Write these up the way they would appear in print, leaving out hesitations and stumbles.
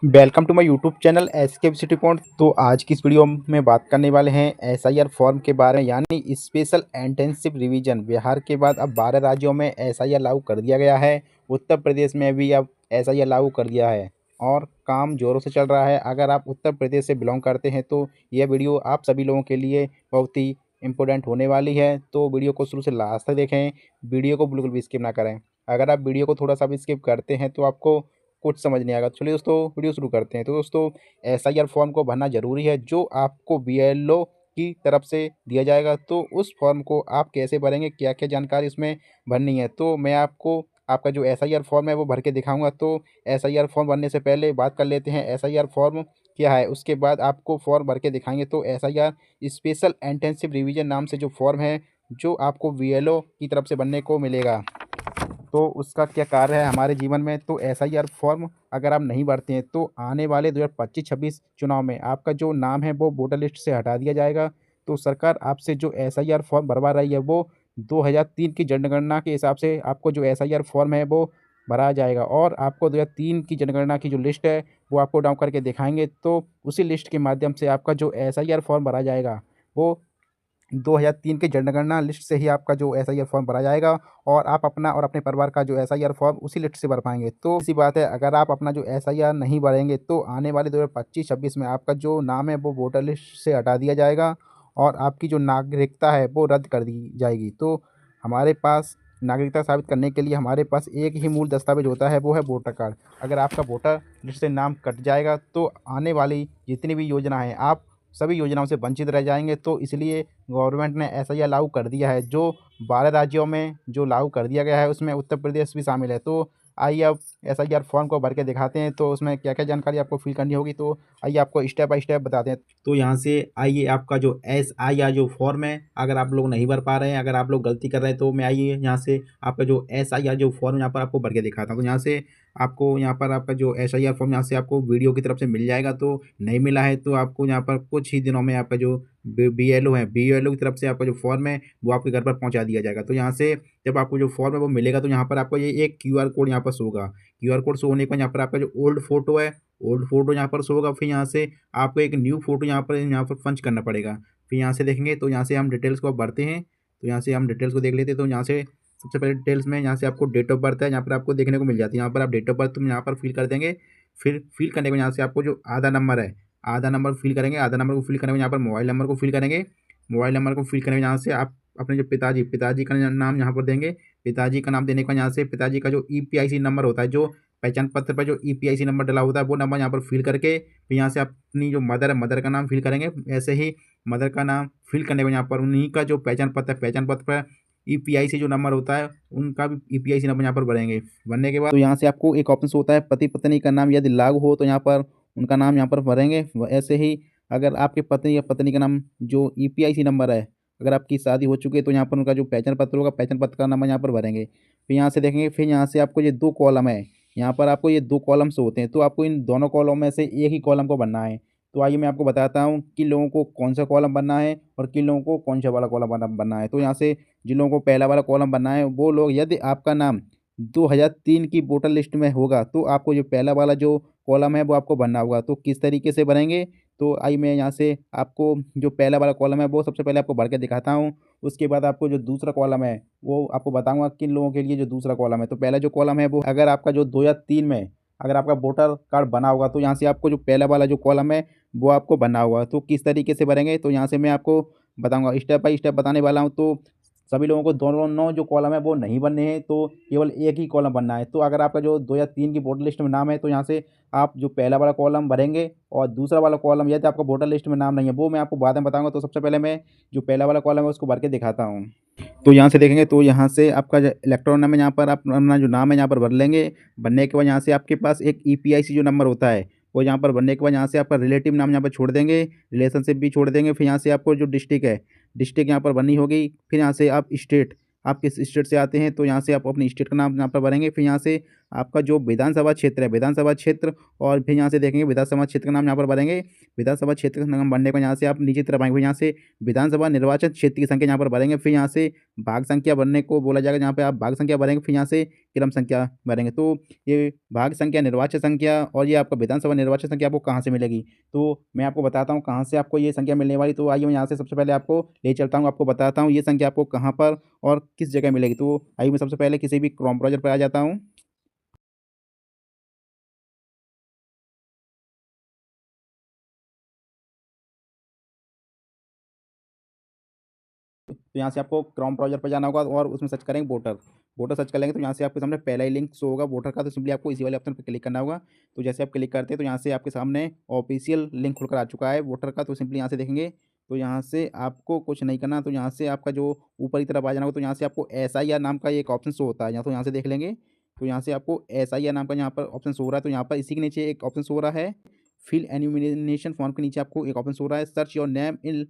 Welcome to my YouTube channel SK city point. तो आज की इस वीडियो में बात करने वाले हैं एसआईआर फॉर्म के बारे में, यानी स्पेशल इंटेंसिव रिवीजन। बिहार के बाद अब 12 राज्यों में एसआईआर लागू कर दिया गया है। उत्तर प्रदेश में भी अब एसआईआर लागू कर दिया है और काम जोरों से चल रहा है। अगर आप उत्तर प्रदेश से बिलोंग करते हैं तो यह वीडियो आप सभी लोगों के लिए बहुत ही इम्पोर्टेंट होने वाली है। तो वीडियो को शुरू से लास्ट तक देखें, वीडियो को बिल्कुल भी स्किप ना करें। अगर आप वीडियो को थोड़ा सा भी स्किप करते हैं तो आपको कुछ समझ नहीं आएगा। चलिए दोस्तों, वीडियो शुरू करते हैं। तो दोस्तों, एसआईआर फॉर्म को भरना ज़रूरी है, जो आपको बीएलओ की तरफ से दिया जाएगा। तो उस फॉर्म को आप कैसे भरेंगे, क्या क्या जानकारी उसमें भरनी है, तो मैं आपको आपका जो एसआईआर फॉर्म है वो भर के दिखाऊंगा। तो एसआईआर फॉर्म भरने से पहले बात कर लेते हैं एसआईआर फॉर्म क्या है, उसके बाद आपको फॉर्म भर के दिखाएंगे। तो एसआईआर स्पेशल इंटेंसिव रिवीजन नाम से जो फॉर्म है, जो आपको बीएलओ की तरफ से बनने को मिलेगा। तो उसका क्या कार्य है हमारे जीवन में। तो एसआईआर फॉर्म अगर आप नहीं भरते हैं तो आने वाले 2025-26 चुनाव में आपका जो नाम है वो वोटर लिस्ट से हटा दिया जाएगा। तो सरकार आपसे जो एसआईआर फॉर्म भरवा रही है वो 2003 की जनगणना के हिसाब से आपको जो एसआईआर फॉर्म है वो भरा जाएगा, और आपको 2003 की जनगणना की जो लिस्ट है वो आपको डाउन करके दिखाएंगे। तो उसी लिस्ट के माध्यम से आपका जो एसआईआर फॉर्म भरा जाएगा वो 2003 की जनगणना लिस्ट से ही आपका जो एसआईआर फॉर्म भरा जाएगा, और आप अपना और अपने परिवार का जो एसआईआर फॉर्म उसी लिस्ट से भर पाएंगे। तो इसी बात है, अगर आप अपना जो एसआईआर नहीं भरेंगे तो आने वाले 2025-26 में आपका जो नाम है वो वोटर लिस्ट से हटा दिया जाएगा और आपकी जो नागरिकता है वो रद्द कर दी जाएगी। तो हमारे पास नागरिकता साबित करने के लिए हमारे पास एक ही मूल दस्तावेज होता है, वो है वोटर कार्ड। अगर आपका वोटर लिस्ट से नाम कट जाएगा तो आने वाली जितनी भी योजना है आप सभी योजनाओं से वंचित रह जाएंगे। तो इसलिए गवर्नमेंट ने एसआईआर लागू कर दिया है, जो 12 राज्यों में जो लागू कर दिया गया है उसमें उत्तर प्रदेश भी शामिल है। तो आइए अब एसआईआर फॉर्म को भर के दिखाते हैं, तो उसमें क्या क्या जानकारी आपको फिल करनी होगी। तो आइए आपको स्टेप बाय स्टेप बताते हैं। तो यहाँ से आइए, आपका जो एसआईआर जो फॉर्म है, अगर आप लोग नहीं भर पा रहे हैं, अगर आप लोग गलती कर रहे हैं, तो मैं आइए यहाँ से आपका जो एसआईआर जो फॉर्म यहाँ पर आपको भर के दिखाता हूँ। तो यहाँ से आपको यहाँ पर आपका जो एसआईआर फॉर्म यहाँ से आपको वीडियो की तरफ से मिल जाएगा। तो नहीं मिला है तो आपको यहाँ पर कुछ ही दिनों में आपका जो बीएलओ है, बीएलओ की तरफ से आपका जो फॉर्म है वो आपके घर पर पहुँचा दिया जाएगा। तो यहाँ से जब आपको जो फॉर्म है वो मिलेगा तो यहाँ पर आपको ये एक क्यूआर कोड यहाँ पर शो होगा। क्यूआर कोड शो होने के बाद यहाँ पर आपका जो ओल्ड फोटो है, ओल्ड फोटो यहाँ पर शो होगा। फिर यहाँ से आपको एक न्यू फोटो यहाँ पर पंच करना पड़ेगा। फिर यहाँ से देखेंगे तो यहाँ से हम डिटेल्स को भरते हैं। तो यहाँ से हम डिटेल्स को देख लेते हैं। तो यहाँ से सबसे पहले डिटेल्स में यहाँ से आपको डेट ऑफ बर्थ है, यहाँ पर आपको देखने को मिल जाती है। यहाँ पर आप डेट ऑफ बर्थ यहाँ पर फिल कर देंगे। फिर फिल करने के बाद यहाँ से आपको जो आधार नंबर है, आधार नंबर फिल करेंगे। आधार नंबर को फिल करने के बाद यहाँ पर मोबाइल नंबर को फिल करेंगे। मोबाइल नंबर को फिल करने के बाद यहाँ से आप अपने जो पिताजी का नाम यहाँ पर देंगे। पिताजी का नाम देने के बाद यहाँ से पिताजी का जो ईपीआईसी नंबर होता है, जो पहचान पत्र पर जो ईपीआईसी नंबर डला होता है, वो नंबर यहाँ पर फिल करके फिर यहाँ से अपनी जो मदर है, मदर का नाम फिल करेंगे। ऐसे ही मदर का नाम फिल करने के बाद यहाँ पर उन्हीं का जो पहचान पत्र है, पहचान पत्र पर ईपीआईसी जो नंबर होता है उनका भी ईपीआईसी नंबर यहाँ पर भरेंगे। भरने के बाद तो यहाँ से आपको एक ऑप्शन होता है पति पत्नी का नाम यदि लागू हो तो यहाँ पर उनका नाम यहाँ पर भरेंगे। ऐसे ही अगर आपके पत्नी या पत्नी का नाम जो ईपीआईसी नंबर है, अगर आपकी शादी हो चुकी है तो यहाँ पर उनका जो पहचान पत्र होगा, पहचान पत्र का नंबर यहाँ पर भरेंगे। फिर यहाँ से देखेंगे, फिर यहाँ से आपको ये 2 कॉलम है, यहाँ पर आपको ये 2 कॉलम्स होते हैं। तो आपको इन दोनों कॉलम में से एक ही कॉलम को भरना है। तो आइए मैं आपको बताता हूँ किन लोगों को कौन सा कॉलम बनना है और किन लोगों को कौन सा वाला कॉलम बनना है। तो यहाँ से जिन लोगों को पहला वाला कॉलम बनना है वो लोग, यदि आपका नाम 2003 की वोटर लिस्ट में होगा तो आपको जो पहला वाला जो कॉलम है वो आपको भरना होगा। तो किस तरीके से भरेंगे, तो आइए मैं यहाँ से आपको जो पहला वाला कॉलम है वो सबसे पहले आपको भर के दिखाता हूँ। उसके बाद आपको जो दूसरा कॉलम है वो आपको बताऊँगा किन लोगों के लिए जो दूसरा कॉलम है। तो पहला जो कॉलम है वो, अगर आपका जो 2003 में अगर आपका वोटर कार्ड बना होगा तो यहाँ से आपको जो पहला वाला जो कॉलम है वो आपको भरना होगा। तो किस तरीके से भरेंगे, तो यहाँ से मैं आपको बताऊंगा, स्टेप बाय स्टेप बताने वाला हूँ। तो सभी लोगों को दोनों जो कॉलम है वो नहीं बनने हैं, तो केवल एक ही कॉलम बनना है। तो अगर आपका जो 2003 की वोटर लिस्ट में नाम है तो यहाँ से आप जो पहला वाला कॉलम भरेंगे, और दूसरा वाला कॉलम यदि आपका वोटर लिस्ट में नाम नहीं है वो मैं आपको बाद में बताऊंगा। तो सबसे पहले मैं जो पहला वाला कॉलम है उसको भर के दिखाता हूँ। तो यहाँ से देखेंगे तो यहाँ से आपका जो इलेक्ट्रॉन नंबर, यहाँ पर आप अपना जो नाम है यहाँ पर भर लेंगे। भरने के बाद यहाँ से आपके पास एक ईपीआईसी जो नंबर होता है वो यहाँ पर भरने के बाद यहाँ से आपका रिलेटिव नाम यहाँ पर छोड़ देंगे, रिलेशनशिप भी छोड़ देंगे। फिर यहाँ से आपको जो डिस्ट्रिक्ट है, डिस्ट्रिक्ट यहाँ पर भरनी होगी। फिर यहाँ से आप स्टेट, आप किस स्टेट से आते हैं तो यहाँ से आप अपनी स्टेट का नाम यहाँ पर भरेंगे। फिर यहाँ से आपका जो विधानसभा क्षेत्र है, विधानसभा क्षेत्र, और फिर यहाँ से देखेंगे विधानसभा क्षेत्र का नाम यहाँ पर भरेंगे। विधानसभा क्षेत्र का नाम भरने को यहाँ से आप नीचे तरफ आएंगे, फिर यहाँ से विधानसभा निर्वाचन क्षेत्र की संख्या यहाँ पर भरेंगे। फिर यहाँ से भाग संख्या भरने को बोला जाएगा, जहाँ पे आप भाग संख्या भरेंगे, फिर यहाँ से क्रम संख्या भरेंगे। तो ये भाग संख्या, निर्वाचन संख्या और ये आपका विधानसभा निर्वाचन संख्या आपको कहाँ से मिलेगी, तो मैं आपको बताता हूँ कहाँ से आपको ये संख्या मिलने वाली। तो आइए मैं यहाँ से सबसे पहले आपको ले चलता हूँ, आपको बताता हूँ ये संख्या आपको कहाँ पर और किस जगह मिलेगी। तो आइए मैं सबसे पहले किसी भी क्रोम ब्राउज़र पर आ जाता हूँ। तो यहाँ से आपको क्रोम ब्राउज़र पर जाना होगा और उसमें सर्च करेंगे वोटर। वोटर सर्च कर लेंगे तो यहाँ से आपके सामने पहला ही लिंक शो होगा वोटर का, तो सिंपली आपको इसी वाले ऑप्शन पर क्लिक करना होगा। तो जैसे आप क्लिक करते हैं तो यहाँ से आपके सामने ऑफिशियल लिंक खुलकर आ चुका है वोटर का। तो सिंपली यहाँ से देखेंगे तो यहाँ से आपको कुछ नहीं करना, तो यहाँ से आपका जो ऊपर की तरफ आ जाना होगा, तो यहाँ से आपको SIR नाम का एक ऑप्शन शो होता है यहाँ, तो यहाँ से देख लेंगे। तो यहाँ से आपको SIR नाम का यहाँ पर ऑप्शन शो हो रहा है। तो यहाँ पर इसी के नीचे एक ऑप्शन शो हो रहा है फिल एन्यूमिनेशन फॉर्म के नीचे आपको एक ऑप्शन शो हो रहा है search your name in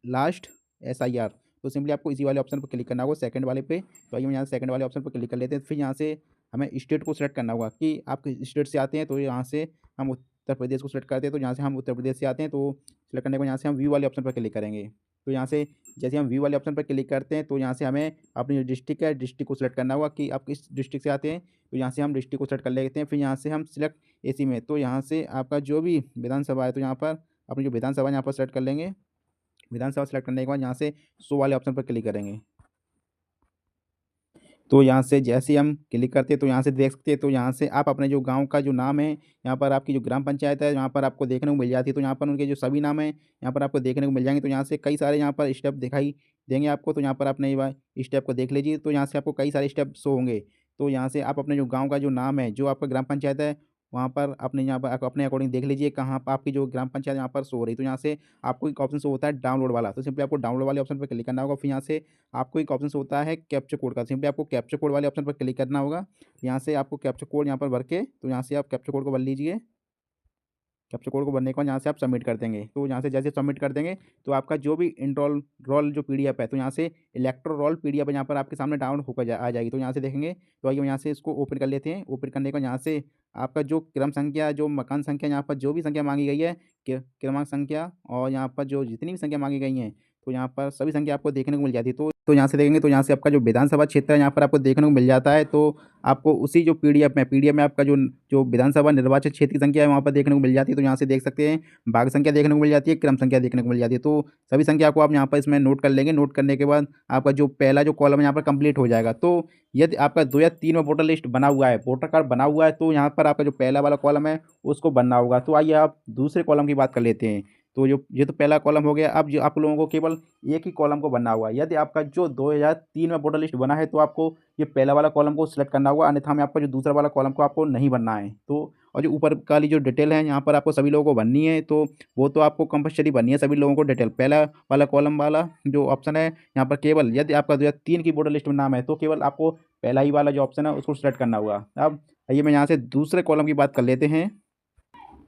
last SIR। तो सिंपली आपको इसी वाले ऑप्शन पर क्लिक करना होगा, सेकंड वाले पे। तो आइए हम यहाँ सेकंड वाले ऑप्शन पर क्लिक कर लेते हैं। फिर यहाँ से हमें स्टेट को सिलेक्ट करना होगा कि आप किस स्टेट से आते हैं। तो यहाँ से हम उत्तर प्रदेश को सिलेक्ट करते हैं, तो यहाँ से हम उत्तर प्रदेश से आते हैं। तो सिलेक्ट करने के बाद यहाँ से हम व्यू वाले ऑप्शन पर क्लिक करेंगे। तो यहाँ से जैसे हम व्यू वाले ऑप्शन पर क्लिक करते हैं तो यहाँ से हमें अपनी जो डिस्ट्रिक्ट है, डिस्ट्रिक्ट को सिलेक्ट करना होगा कि आप किस डिस्ट्रिक्ट से आते हैं। तो यहाँ से हम डिस्ट्रिक्ट को सिलेक्ट कर लेते हैं। फिर यहाँ से हम सिलेक्ट AC में, तो यहाँ से आपका जो भी विधानसभा है, तो यहाँ पर अपनी जो विधानसभा यहाँ पर सेलेक्ट कर लेंगे। विधानसभा सेलेक्ट करने के बाद यहाँ से शो वाले ऑप्शन पर क्लिक करेंगे। तो यहाँ से जैसे ही हम क्लिक करते हैं तो यहाँ से देख सकते हैं, तो यहाँ से आप अपने जो गांव का जो नाम है, यहाँ पर आपकी जो ग्राम पंचायत है यहाँ पर आपको देखने को मिल जाती है। तो यहाँ पर उनके जो सभी नाम हैं यहाँ पर आपको देखने को मिल जाएंगे। तो यहाँ से कई सारे यहाँ पर स्टेप दिखाई देंगे आपको। तो यहाँ पर आपने ये स्टेप को देख लीजिए, तो यहाँ से आपको कई सारे स्टेप शो होंगे। तो यहाँ से आप अपने जो गाँव का जो नाम है, जो आपका ग्राम पंचायत है, वहाँ पर अपने यहाँ पर आप अपने अकॉर्डिंग देख लीजिए कहाँ पर आपकी जो ग्राम पंचायत यहाँ पर शो हो रही है। तो यहाँ से आपको एक ऑप्शन शो होता है डाउनलोड वाला, तो सिंपली आपको डाउनलोड वाले ऑप्शन पर क्लिक करना होगा। फिर यहाँ से आपको एक ऑप्शन होता है कैप्चर कोड का, सिंपली आपको कैप्चर कोड वाले ऑप्शन पर क्लिक करना होगा। यहाँ से आपको कैप्चर कोड यहाँ पर भर के, तो यहाँ से आप कैप्चर कोड को भर लीजिए। कैप्चर कोड को भरने के बाद यहाँ से आप सबमिट कर देंगे। तो यहाँ से जैसे सबमिट कर देंगे तो आपका जो भी इंट्रोल रोल जो PDF है, तो यहाँ से इलेक्ट्रो रोल PDF यहाँ पर आपके सामने डाउनलोड होकर आ जाएगी। तो यहाँ से देखेंगे, तो आइए यहाँ से इसको ओपन कर लेते हैं। ओपन करने के बाद यहाँ से आपका जो क्रम संख्या, जो मकान संख्या, यहाँ पर जो भी संख्या मांगी गई है, क्रमांक संख्या, और यहाँ पर जो जितनी भी संख्या मांगी गई हैं, तो यहाँ पर सभी संख्या आपको देखने को मिल जाती है। तो यहाँ से देखेंगे तो यहाँ से आपका जो विधानसभा क्षेत्र है यहाँ पर आपको देखने को मिल जाता है। तो आपको उसी जो PDF में आपका जो जो विधानसभा निर्वाचन क्षेत्र की संख्या है वहाँ पर देखने को मिल जाती है। तो यहाँ से देख सकते हैं भाग संख्या देखने को मिल जाती है, क्रम संख्या देखने को मिल जाती है। तो सभी संख्या को आप यहाँ पर इसमें नोट कर लेंगे। नोट करने के बाद आपका जो पहला जो कॉलम है यहाँ पर कंप्लीट हो जाएगा। तो यदि आपका 2 या 3 में वोटर लिस्ट बना हुआ है, वोटर कार्ड बना हुआ है, तो यहाँ पर आपका जो पहला वाला कॉलम है उसको बनना होगा। तो आइए आप दूसरे कॉलम की बात कर लेते हैं। तो जो ये तो पहला कॉलम हो गया। अब जो आप लोगों को केवल एक ही कॉलम को बनना होगा। यदि आपका जो 2003 में वोटर लिस्ट बना है तो आपको ये पहला वाला कॉलम को सिलेक्ट करना होगा, अन्यथा में आपका जो दूसरा वाला कॉलम को आपको नहीं बनना है। तो और जो ऊपर वाली जो डिटेल है यहाँ पर आपको सभी लोगों को भरनी है, तो वो तो आपको कंपलसरी भरनी है सभी लोगों को डिटेल। पहला वाला कॉलम वाला जो ऑप्शन है यहाँ पर केवल यदि आपका 2003 की वोटर लिस्ट में नाम है तो केवल आपको पहला ही वाला जो ऑप्शन है उसको सिलेक्ट करना होगा। अब आइए मैं यहाँ से दूसरे कॉलम की बात कर लेते हैं।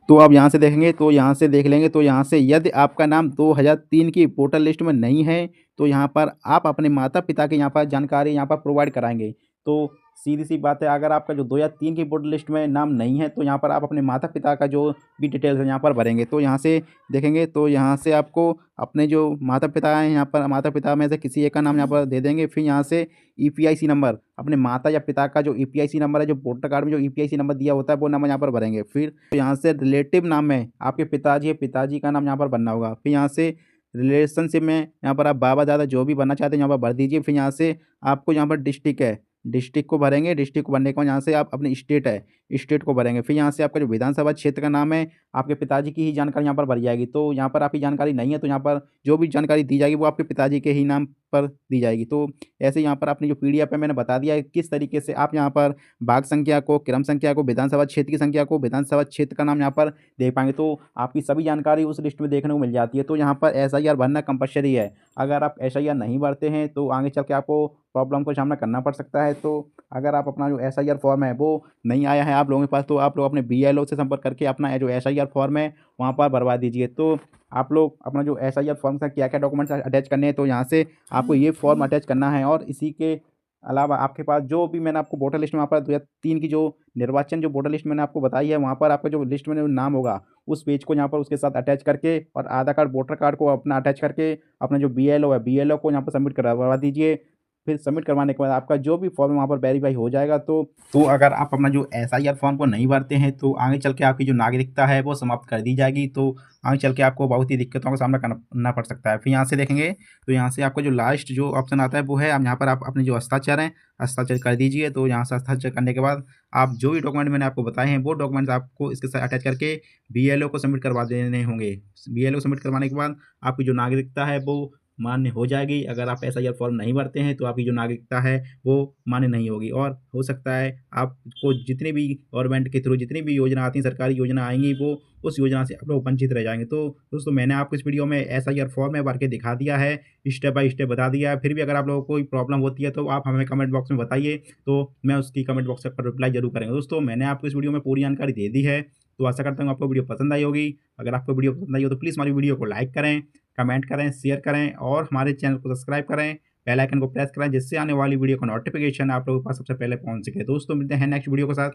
तो आप यहाँ से देखेंगे, तो यहाँ से देख लेंगे, तो यहाँ से यदि आपका नाम 2003 की वोटर लिस्ट में नहीं है तो यहाँ पर आप अपने माता पिता की यहाँ पर जानकारी यहाँ पर प्रोवाइड कराएंगे। तो सीधी सी बात है, अगर आपका जो 2003 की वोटर लिस्ट में नाम नहीं है तो यहाँ पर आप अपने माता पिता का जो भी डिटेल्स है यहाँ पर भरेंगे। तो यहाँ से देखेंगे, तो यहाँ से आपको अपने जो माता पिता हैं यहाँ पर माता पिता में से किसी एक का नाम यहाँ पर दे देंगे। फिर यहाँ से EPIC नंबर, अपने माता या पिता का जो EPIC नंबर है, जो वोटर कार्ड में जो EPIC नंबर दिया होता है वो नंबर यहाँ पर भरेंगे। फिर यहाँ से रिलेटिव नाम में आपके पिताजी है, पिताजी का नाम यहाँ पर भरना होगा। फिर यहाँ से रिलेशनशिप में यहाँ पर आप बाबा दादा जो भी बनना चाहते हैं यहाँ पर भर दीजिए। फिर यहाँ से आपको यहाँ पर डिस्ट्रिक्ट है, डिस्ट्रिक्ट को भरेंगे। डिस्ट्रिक्ट को भरने के बाद यहाँ से आप अपनी स्टेट है, स्टेट को भरेंगे। फिर यहाँ से आपका जो विधानसभा क्षेत्र का नाम है, आपके पिताजी की ही जानकारी यहाँ पर भरी जाएगी। तो यहाँ पर आपकी जानकारी नहीं है तो यहाँ पर जो भी जानकारी दी जाएगी वो आपके पिताजी के ही नाम पर दी जाएगी। तो ऐसे यहाँ पर अपनी जो PDF है मैंने बता दिया है किस तरीके से आप यहाँ पर भाग संख्या को, क्रम संख्या को, विधानसभा क्षेत्र की संख्या को, विधानसभा क्षेत्र का नाम यहाँ पर देख पाएंगे। तो आपकी सभी जानकारी उस लिस्ट में देखने को मिल जाती है। तो यहाँ पर SIR भरना कंपलसरी है। अगर आप SIR नहीं भरते हैं तो आगे चल के आपको प्रॉब्लम का सामना करना पड़ सकता है। तो अगर आप अपना जो SIR फॉर्म है वो नहीं आया है आप लोगों के पास, तो आप लोग अपने BLO से संपर्क करके अपना जो SIR फॉर्म है वहाँ पर भरवा दीजिए। तो आप लोग अपना जो SIR फॉर्म का क्या क्या डॉक्यूमेंट्स अटैच करने हैं, तो यहाँ से आपको ये फॉर्म अटैच करना है और इसी के अलावा आपके पास जो भी मैंने आपको वोटर लिस्ट में वहाँ पर 2003 की जो निर्वाचन जो वोटर लिस्ट मैंने आपको बताई है, वहाँ पर आपका जो लिस्ट में जो नाम होगा, उस पेज को यहाँ पर उसके साथ अटैच करके और आधार कार्ड, वोटर कार्ड को अपना अटैच करके अपना जो बीएलओ है, बीएलओ को यहाँ पर सबमिट करवा दीजिए। फिर सबमिट करवाने के बाद आपका जो भी फॉर्म वहाँ पर वेरीफाई हो जाएगा। तो अगर आप अपना जो एसआईआर फॉर्म को नहीं भरते हैं, तो आगे चल के आपकी जो नागरिकता है वो समाप्त कर दी जाएगी। तो आगे चल के आपको बहुत ही दिक्कतों का सामना करना पड़ सकता है। फिर यहाँ से देखेंगे तो यहाँ से आपका जो लास्ट जो ऑप्शन आता है वो है, अब यहाँ पर आप अपने जो हस्ताक्षर हैं, हस्ताक्षर कर दीजिए। तो यहाँ से हस्ताक्षर करने के बाद आप जो भी डॉक्यूमेंट मैंने आपको बताए हैं, वो डॉक्यूमेंट्स आपको इसके साथ अटैच करके बीएलओ को सबमिट करवा देने होंगे। बीएलओ सबमिट करवाने के बाद आपकी जो नागरिकता है वो मान्य हो जाएगी। अगर आप एसआईआर फॉर्म नहीं भरते हैं, तो आपकी जो नागरिकता है वो मान्य नहीं होगी, और हो सकता है आपको जितनी भी गवर्नमेंट के थ्रू जितनी भी योजना आती हैं, सरकारी योजना आएंगी, वो उस योजना से आप लोग वंचित रह जाएंगे। तो दोस्तों, मैंने आपको इस वीडियो में एसआईआर फॉर्म भर के दिखा दिया है, स्टेप बाय स्टेप बता दिया है। फिर भी अगर आप लोगों को कोई प्रॉब्लम होती है, तो आप हमें कमेंट बॉक्स में बताइए, तो मैं उसकी कमेंट बॉक्स पर रिप्लाई जरूर करेंगे। दोस्तों, मैंने आपको इस वीडियो में पूरी जानकारी दे दी है, तो आशा करता हूँ आपको वीडियो पसंद आई होगी। अगर आपको वीडियो पसंद आई हो तो प्लीज़ हमारी वीडियो को लाइक करें, कमेंट करें, शेयर करें और हमारे चैनल को सब्सक्राइब करें, बेल आइकन को प्रेस करें, जिससे आने वाली वीडियो का नोटिफिकेशन आप लोगों के पास सबसे पहले पहुंच सके। दोस्तों, मिलते हैं नेक्स्ट वीडियो के साथ।